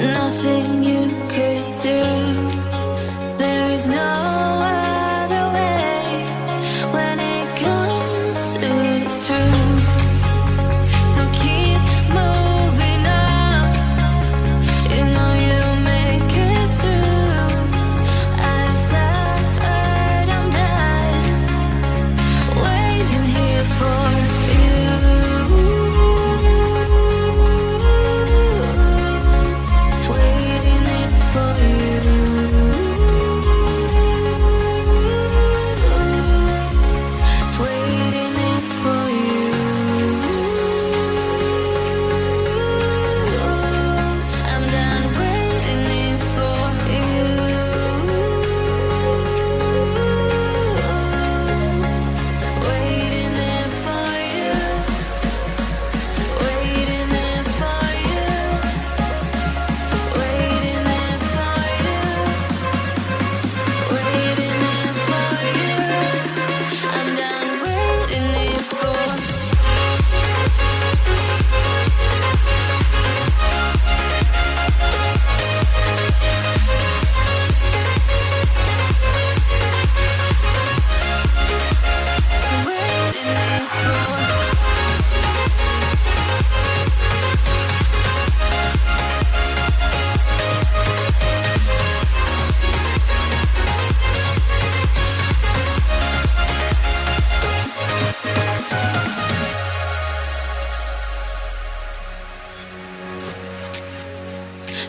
nothing you could do. There is no other way when it comes to the truth. So keep moving on. You know you'll make it through. I've suffered, I'm dying, waiting here for you. Waiting it for you. Waiting it for you. I'm done waiting it for you. Waiting it for you. Waiting it for you. Waiting it for you. Waiting it for you. I'm done waiting it for. Waiting it for.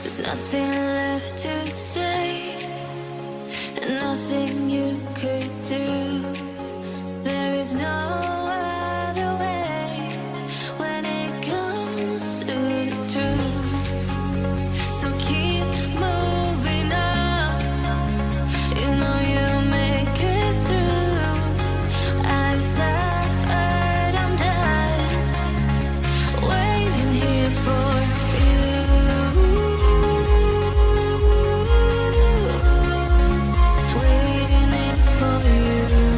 There's nothing left to say, and nothing you could do. There is no other way when it comes to the truth. So keep moving on. You know you'll make it through. I've suffered, I'm dying, waiting here for you. Waiting it for you.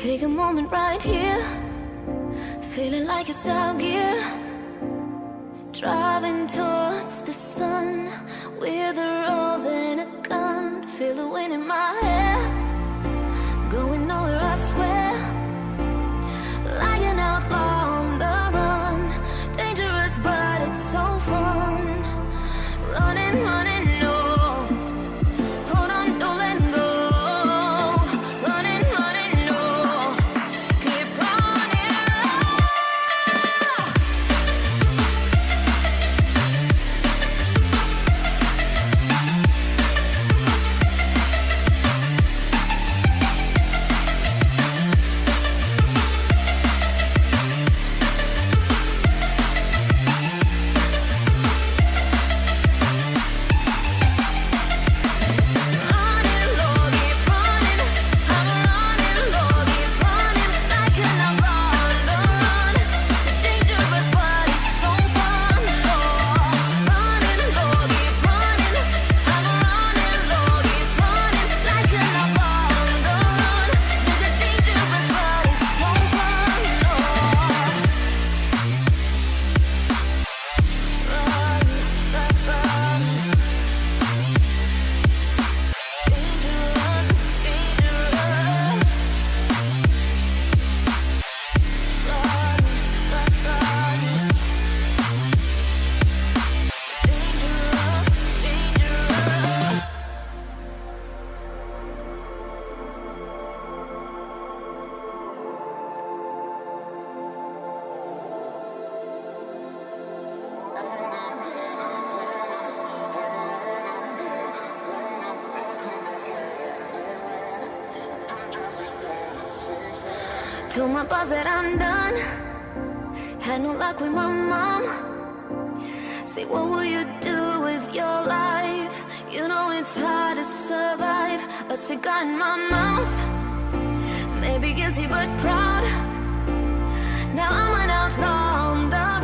Take a moment right here, feeling like it's out gear. Driving towards the sun with a rose and a gun. Feel the wind in my hair, going nowhere I swear. Like an outlaw on the run, dangerous but it's so fun. Running, running, no. Hold on, don't let go. Running, running, no. Keep running. Told my boss that I'm done. Had no luck with my mom. Say, what will you do with your life? You know it's hard to survive. A cigar in my mouth. Maybe guilty but proud. Now I'm an outlaw on the